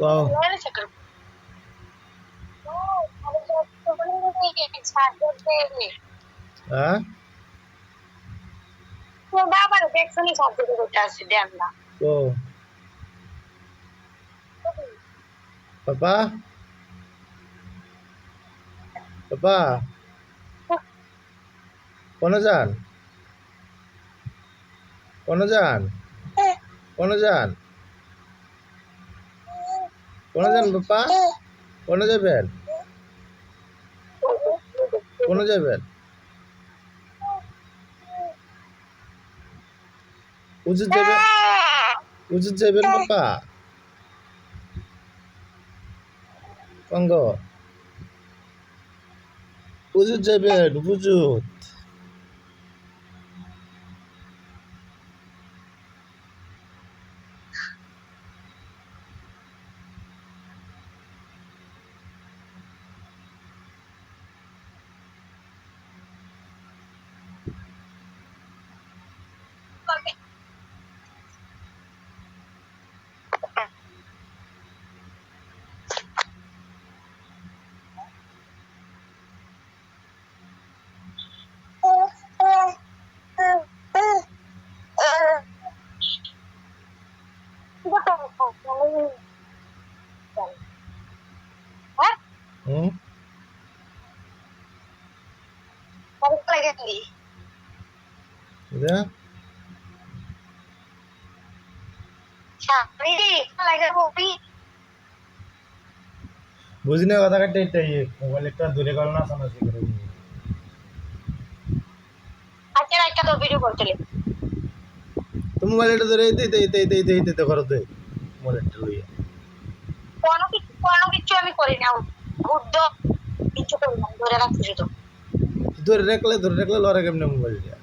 কও হ্যাঁ বাবার দেখছনি সাবজেক্ট করতে আসছি দেন না কো পাপা পাপা কোন যান কোন যান কোন যান কোন যান পাপা কোন যাবেন কোন যাবেন উজুর যাবেন উজুর যাবেন পাপা কঙ্গ উজুর যাবেন উজুর হুম এটা বুঝি না কথা কাটতে এটাই মোবাইল একটা দূরে গেল না সামনে করে একটা তো ভিডিও করছিলি তো মোবাইলটা ধরে এই করো তো মোবাইলটা লইয়া কোনো কিছু আমি করি না বুদ্ধ কিছু করি না ধরে রাখছি শুধু ধরে রাখলে লড়ে কেমনে মোবাইলটা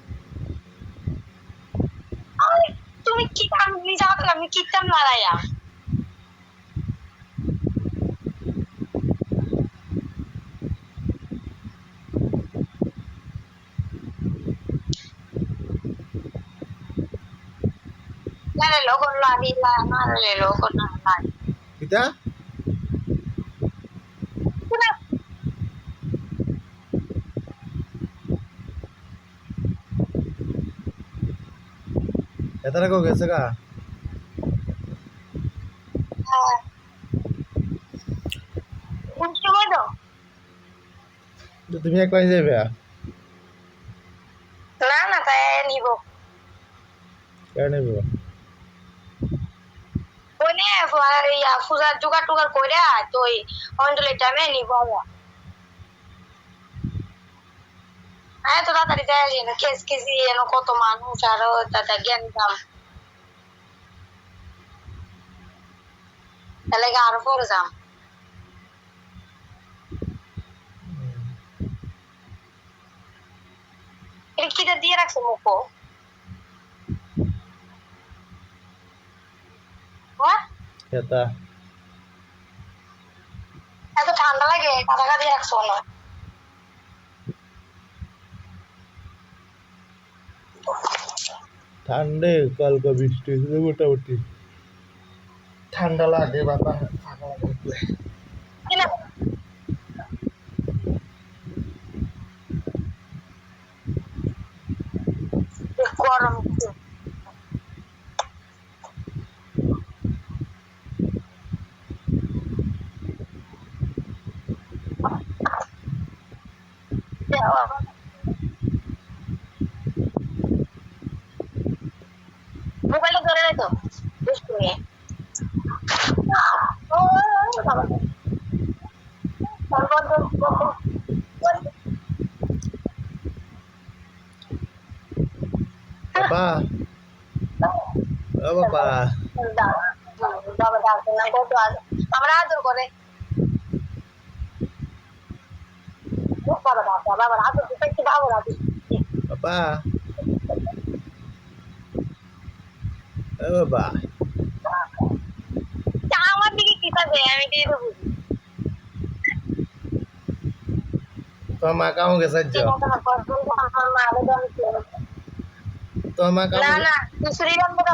তুমি কি আমি যাও আমি কিতাম লড়াইয়া Nalelo con la vida, nalelo con la vida. কিতা এত রাখো গেছে গা Mucho bueno. তুমি একলাই যাবে না না তাই নিব কেন নেবে ওনে ইয়া ফুজার জোগাড় টুগার কইরা তো ওই অঞ্জলির টাইমে নিব হ্যাঁ তো তাড়াতাড়ি যাই না কেস কেসি এনো কত মানুষ আর দাদা জ্ঞান দাম তাহলে আরো পরে যাম এটা কিটা দিয়ে রাখছে মুখো এটা এত ঠান্ডা লাগে কাদা দিয়ে রাখছো না ঠান্ডে কালকে বৃষ্টি হয়েছিল মোটামুটি ঠান্ডা লাগে বাবা ফাঁকা লাগে গরম মোবাইলটা ধরে রাখো দুষ্টু নিয়ে বাবা ও বাবা আমরা আদর করে বাবার আদর দিতে কি ভালো লাগে বাবা ও বাবা আমার দিকে কি থাকবে আমি দিয়ে দেবো তোমার মা কামো গেছে তোমার মা না কামো না তুই শ্রীরাম করা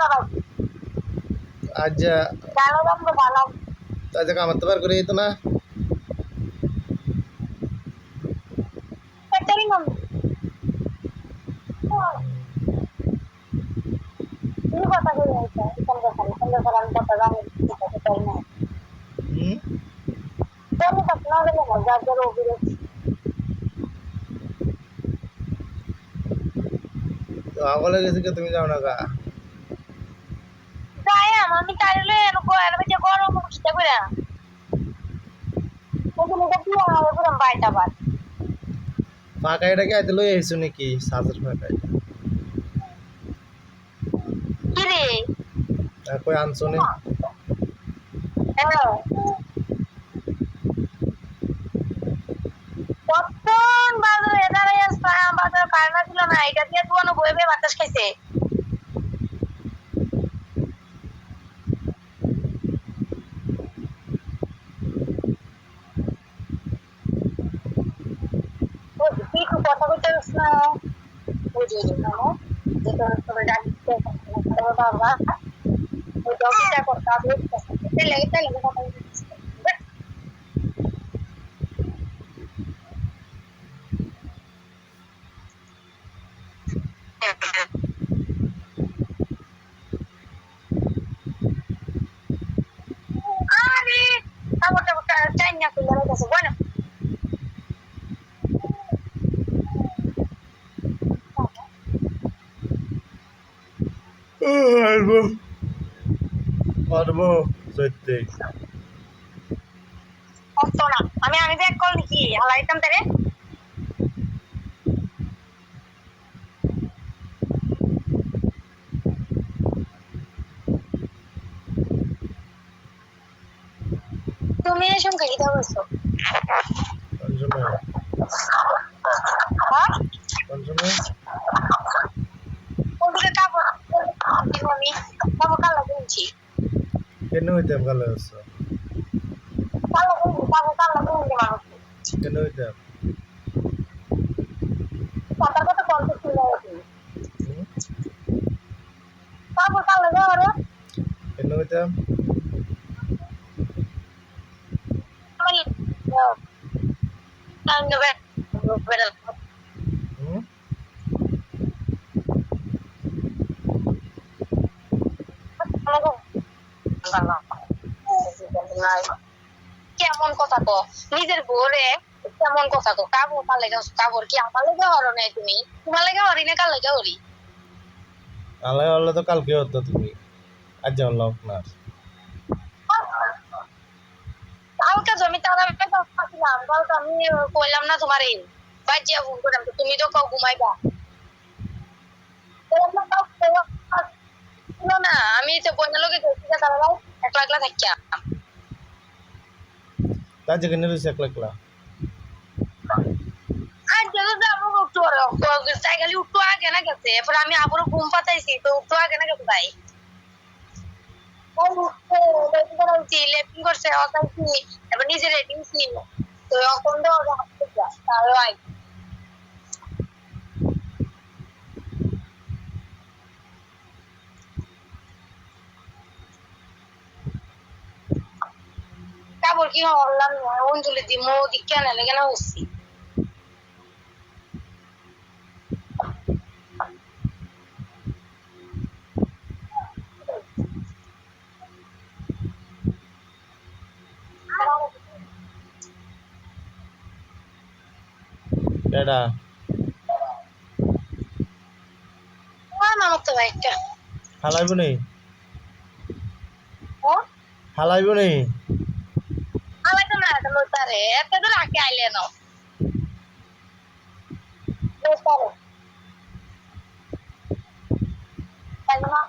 আজ ভালো তাই জায়গা আমার তো বার করে যেত না ব্যাটারি নাম তুমি কথা বলে আইছো সন্ধ্যা আমি কথা জানি তাই না হুম তুমি তো না গেলে মজা করে অভিযোগ তো আগলে গেছে কে তুমি যাও না গা তাই আমি তাইলে এরকম যে গরম উঠতে করে ওগুলো তো কি আর পুরো বাইটা বাদ ফাঁকা এটাকে আইতে লই আইছো নাকি সাজের ফাঁকা এটা কি রে কই আনছো নে হ্যাঁ কতক্ষণ বাজারে এদারে বাজার কারণা ছিল না এটা দিয়ে তুয়ানো বয়ে বয়ে বাতাস খাইছে ও তুই তো কথা বলতে পারিস না বুঝে না যে তোর তোর ডাকতে বাবা ওই দশটা কথা বলতে তাই লাগে কথা বলতে আরে আমার চাই না করলে গেছে bueno পারবো পারবো সত্যি অত না আমি দেখ কল কি হালাইতাম তারে তুমি এই সঙ্গে কি বলছো পঞ্চমে হ্যাঁ পঞ্চমে ওদিকে কাপড় আমি কাপড় কালা কিনছি কেন হইতাম কালো আছো কাপড় কালা কিনছি মানুষ কেন হইতাম কথার কথা কল করতে যাই হুম? কাপড় কালা যাওয়ার কেন হইতাম আমি হুম? কেমন কথা তো নিজের বউরে কেমন কথা তো কাপড় কার লেগে কাপড় কি আমার লেগে হরো নাই তুমি তোমার লেগে হরি না কার লেগে হরি আলাই হলে তো কালকে হতো তুমি আজ যাও লোক না কালকে জমি তারা আসলাম কালকে আমি কইলাম না তোমার এই বাজিয়া ফোন করলাম তুমি তো কাউ ঘুমাইবা না আমি তো বইনা লোকে গেছি তারা একলা একলা থাকিয়া তাই যেখানে রয়েছে একলা একলা আর যদি যাবো একটু তাই খালি উঠতো আগে না গেছে এরপর আমি আবারও ঘুম পাতাইছি তো উঠতো আগে না গেছে তাই লেপিং করছে অকাইছি এবার নিজে রেটিং ছিল তো এখন তো তাহলে কাপড় কি হল্লাম অঞ্জলি দি মো দিকে না লেগে না হচ্ছি কেডা আমার তো ভাইটা হালাইব নি হ্যাঁ হালাইব নি আমার তো না লোতারে এত দূর আগে আইলে না লোতারে তাই না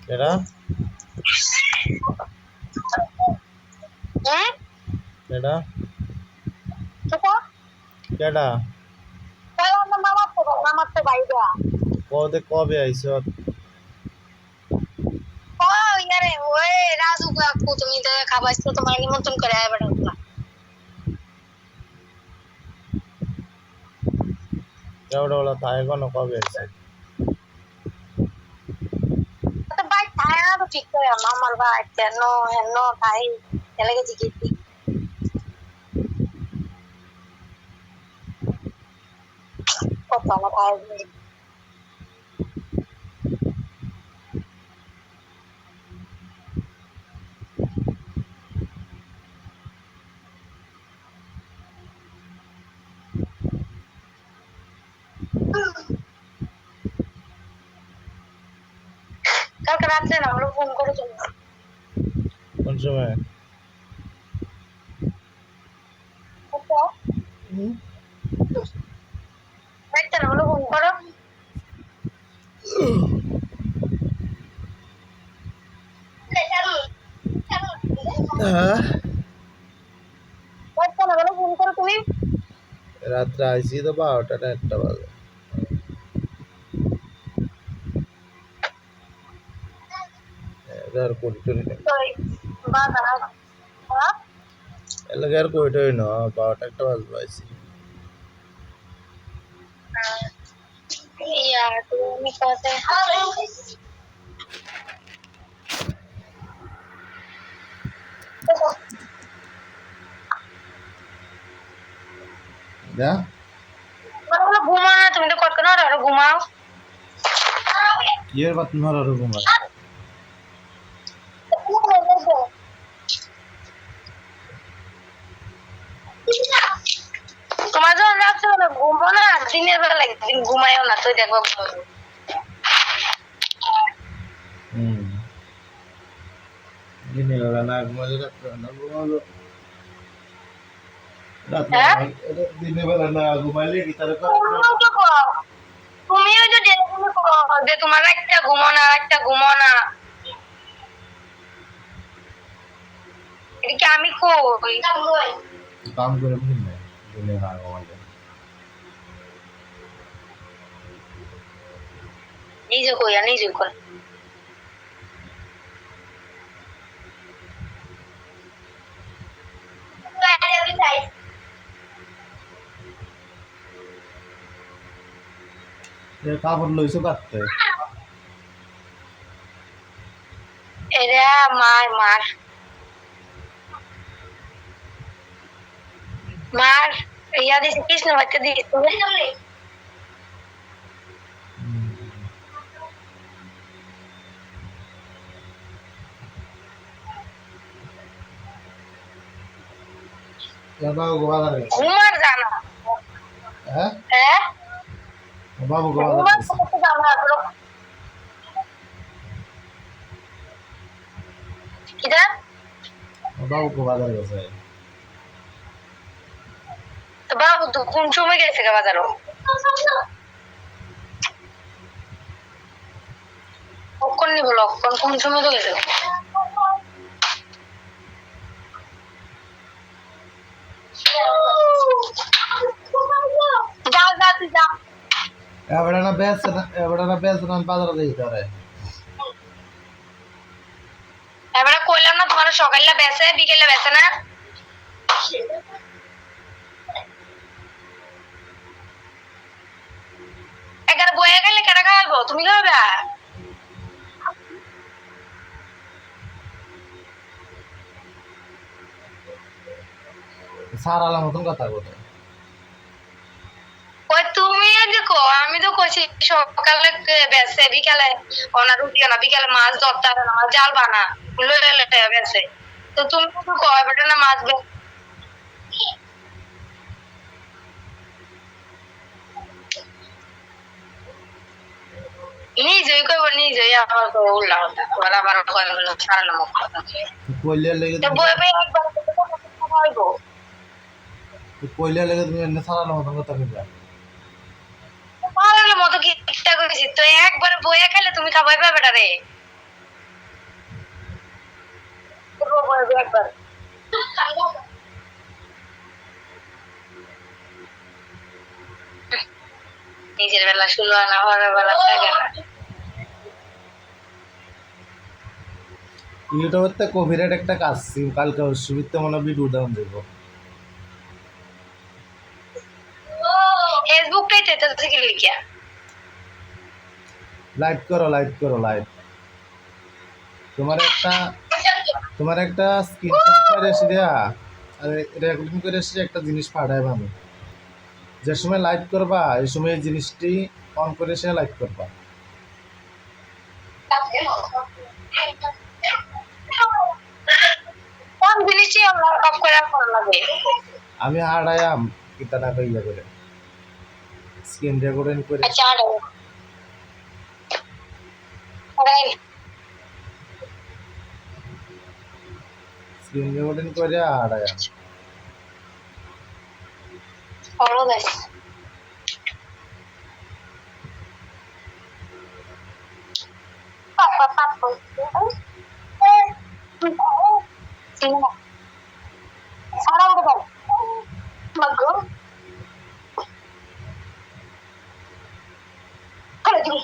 কেডা কেডা Kita কেডা তাহলে আমার মামার তো ভাইরা কবে কবে আইছ ও ইয়ারে ওই রাজু কাকু তুমি তো খাবাইছো তোমার নিমন্ত্রণ করে আয় বেটা কেউটা বলা তাই কোনো কবে আইছে তো ভাই খায় না তো ঠিক করে আমার ভাই কেন হেন খাই এলাকে জিজ্ঞেস কত আমার ভাই কালকে রাত্রে না আমরা ফোন করে চলে কোন সময় রাত্রে না আমরা ফোন করো হ্যাঁ রাত্রে না আমরা ফোন করো তুমি রাত্রে আইছি তো 12টা না 1টা বাজে এলাকার কোইটই না বাবা হ্যাঁ এলাকার কোইটই না 12টা 1টা বাজে আইছি ইয়া তুমি কাছে যা মানে ঘুমাও না তুমি তো কত না আর ঘুমাও কি এর বাত নর ঘুমা তোমার যখন রাখছো না ঘুমো না দিনের বেলা একদিন ঘুমায়ও না তুই দেখবো হুম দিনের বেলা না ঘুমালে রাত্রে না ঘুমালো রাত্রে দিনের বেলা না ঘুমাইলে কি তার তুমিও তো টেলিফোনে যে তোমার একটা ঘুমো না এটা কি আমি কই কাম করে ভুল না দিনের না ঘুমাইলে নিজে কই আর নিজে কই কাপড় লইছো কাটতে এরা মার ইয়া দিছে কৃষ্ণ বাচ্চা দিছে বাবু গোবাদার ঘুমার জানা হ্যাঁ হ্যাঁ বাবু ঘুমার গোবাদার করতে জানা কিটা বাবু গোবাদার গেছে তো বাবু তো কোন সময় গেছে কে বাজারও কখন নি বলো কোন সময় তো গেছে যাও তুই যা এবারে না বেশ না বাজারে দিতে পারে এবারে কইলাম না তোমার সকালে বেচে বিকেলে বেচে না এগারে বয়ে গেলে কেন খাওয়াবো তুমি খাবে সারালা মতন কথা বলে ওই তুমি দেখো আমি তো কইছি সকালে বেচে বিকালে ওনা রুটি না বিকালে মাছ ধরতে না মাছ জাল বানা লইলে বেচে তো তুমি তো কয় বেটা না মাছ নিজেই কইব নিজেই আমার তো উল্লা হতা ওরা আবার কয় হলো সারা নাম কথা কইলে লেগে তো বই বই একবার হইব কইলে লেগে তুমি এনে সারালা মতন কথা কইবা পারার মতো কি একটা কইছি তো একবার বইয়া খাইলে তুমি খাবাই পাবে বেটা রে একবার নিজের বেলা শুলো না, পরের বেলা থাকে না। ইউটিউবের তে কপিরাইট একটা কাজ কালকে অসুবিধা মনে ভিডিও ডাউন দেব ফেসবুকটাই তো এটা থেকে লিখিয়া লাইভ করো লাইভ তোমার একটা স্ক্রিনশট করে এসে দেয়া আর রেকর্ডিং করে এসে একটা জিনিস পাঠাইব আমি যে সময় লাইভ করবা এই সময় এই জিনিসটি অন করে এসে লাইভ করবা কোন জিনিসই আমরা অফ করে করা লাগে। আমি হারায়াম কিতা না কইয়া করে স্ক্রিন রেকর্ডিং করে আচ্ছা আর স্ক্রিন রেকর্ডিং করে হারায়াম ফলো গাইস পাপা পাপা সিনেমা সারা বড় মগো করে দিই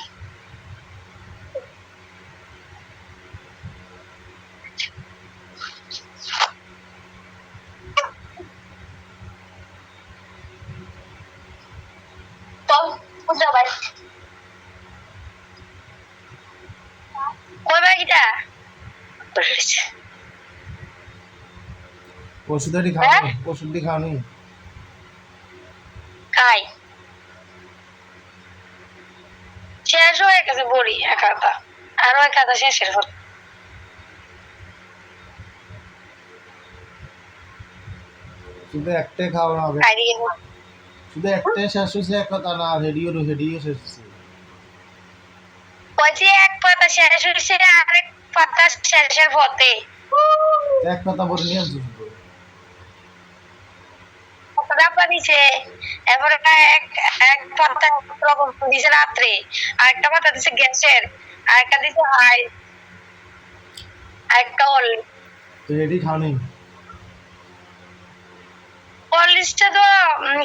চল বুঝা ভাই কই বাকিটা ওষুধটি খাওনি ওষুধটি খাওনি খাই শেষ হয়ে গেছে বড়ি একাটা আরো একাটা শেষের হল শুধু একটাই খাওয়ানো হবে শুধু একটাই শেষ হয়েছে এক কথা না রেডিও শেষ হয়েছে বলছি এক পাতা শেষ হয়েছে আরেক পাতা শেষের পথে এক কথা বলে নিয়ে আসছি পাতা দিছে এরপরে এক এক পাতা রকম দিছে রাত্রে আরেকটা পাতা দিছে গ্যাসের আরেকটা দিছে হাই আরেকটা অল তো রেডি খাওনি পলিশটা তো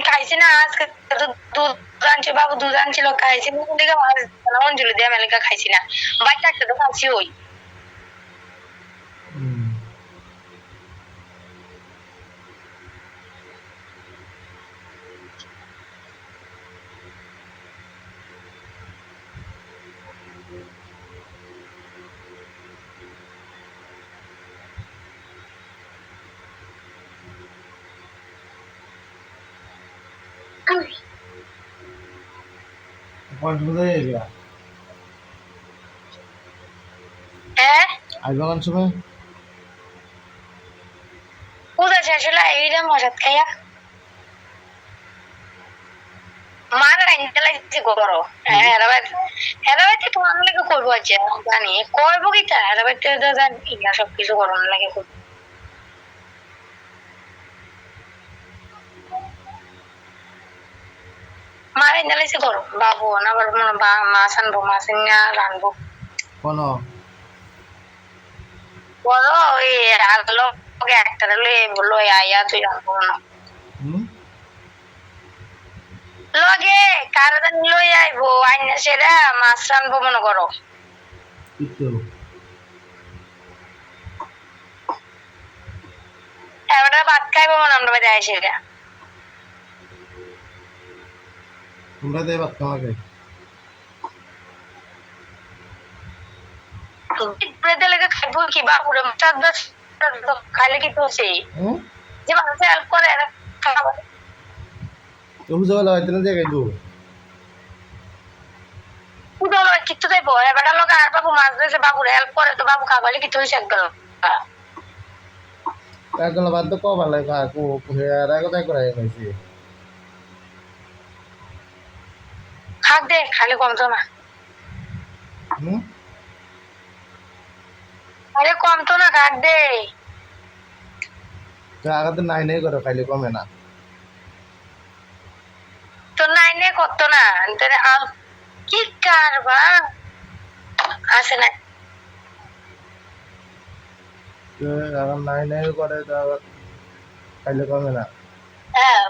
খাইছি না আজকে তো দুধ আনছে বাবু দুধ আনছিল খাইছি দিকে অঞ্জলি দিয়ে মেলিকা খাইছি না বাচ্চা একটা তো খাইছি ওই হ্যাঁ আইবাগান সময় পূজা শেষ হলে এইটা মশাত খাইয়া মার আইনতে লাগছে করো হ্যাঁ হেরাবাইতে তোমার লাগে করবো আছে জানি করবো কিটা হেরাবাইতে জানি না সবকিছু করোনা লাগে করবো মার আইনতে লাগছে করো বাবু না আবার মাছ আনবো মাছ না রানবো কোন বড় ওই আলো একটা লই আইয়া তুই রানবো না লগে কারদান লই আইবো আইনা সেরা মাছ রানবো মনে করো এবার ভাত খাইবো মনে আমরা বাড়ি আইসে তোমরা দেয় ভাত খাওয়াকে লেগে খাইবো কি বাপুরে খাইলে কি তোছে যে মানুষ হেল্প করে খাবার তো বুঝা গেল হয়তো না জায়গায় দু উদল কিচ্ছু দেবো এবার লোক আর বাবু মাছ দিয়েছে বাবুর হেল্প করে তো বাবু খাবারলে কি তুই একদম একদম বাদ তো কো ভালো কাকু হেয়ার আগে তাই করে খাইছি খাক দে খালি কমতো না আরে কমতো না খাক দে তো আগে তো নাই নাই করে খাইলে কমে না তো নাই নাই করতো না কি কারবা আসে না এখন নাই নাই করে তো আবার খাইলে কমে না হ্যাঁ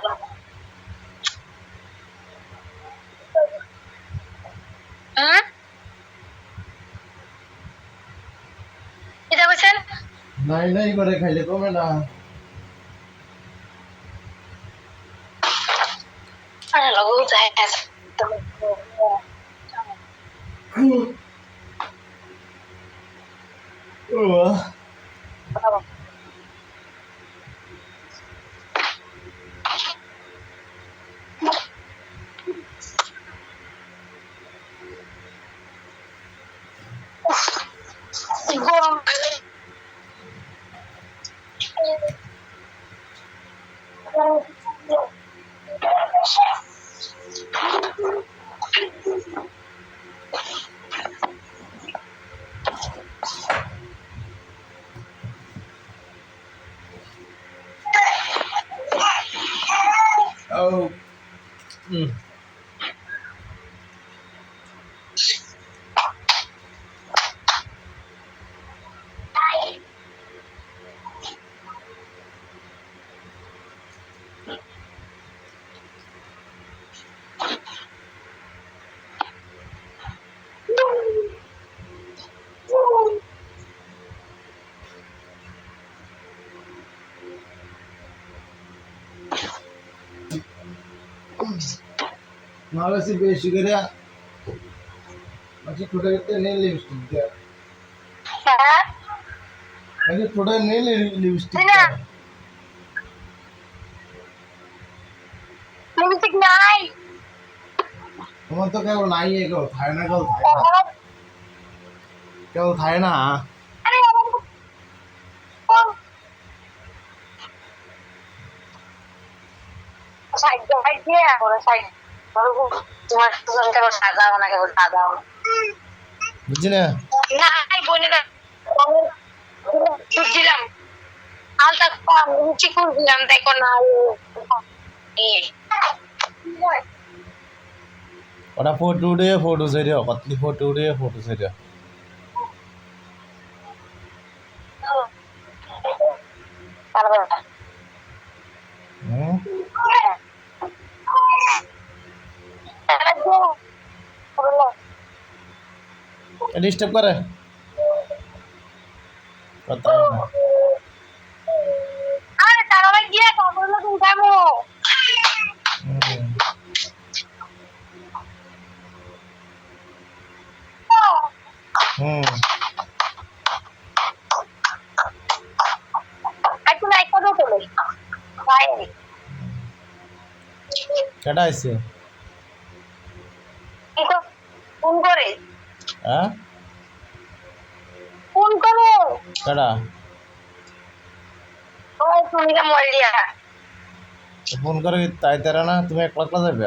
নাই নাই করে খাইলে কমে না। আরে লগো যায় না গরম Oh. Mm. Malah sih basic ya. Masih थोड़ा नहीं लिपस्टिक दिया. হ্যাঁ Masih थोड़ा नहीं लिपस्टिक না दिया. লিপস্টিক নাই তোমার তো কেউ নাই কেউ থাকে না কেউ থাকে না আরে আমার কোন সাইড সাইড দিয়ে করে সাইড তোমার সুজনকে সাজাও না কেবল সাজাও বুঝছি না না এই বোনেরা দিলাম আলতা লুচি করলাম দেখো না ওটা ফটো উঠিয়ে ফটো চাইও কতলি ফটো উঠিয়ে ফটো চাইও ডিস্টার্ব করে কথা না আরে তারা গিয়ে কবরলো উঠামো হুম এখন এক কথা বলি ভাই কেডা আইছে এটা ফোন করে হ্যাঁ ফোন করো কেডা ওই সুমিকা মল্লিয়া ফোন করে তাই তারা না তুমি একলা একলা যাবে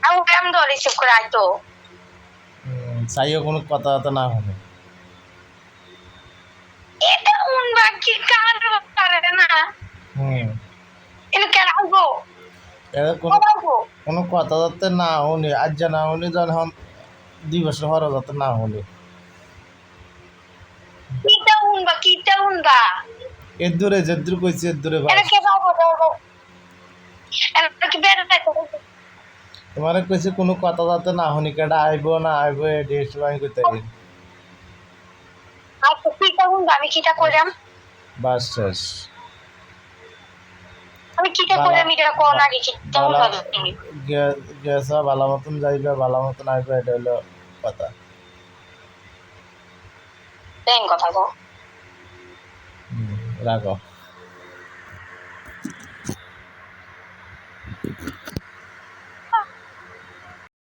আমি কেমন তো রিসিভ করে আইতো চাইও কোনো কথা বার্তা না হবে এটা উন বাকি কার করে না এটা কেন আসবো এদের কোনো কথা যাতে না হলে আজ না হলে যখন 2 বছর হওয়ার যাতে না হলে কিটা উনবা এর দূরে যে দূর কইছে এর দূরে এটা কে পাবো দাও এটা কি বের হতে তোমারে কইছে কোনো কথা যাতে না হনি কেডা আইবো না আইবো ডেট সময় কইতে দিন আচ্ছা কিটা উনবা আমি কিটা কইরাম বাস শেষ আমি কিটা কইরাম এটা কোন আগে কিটা উনবা গেছা ভালো মতন যাইবে ভালো মতন আইবে এটা হলো কথা দেন কথা গো রাখো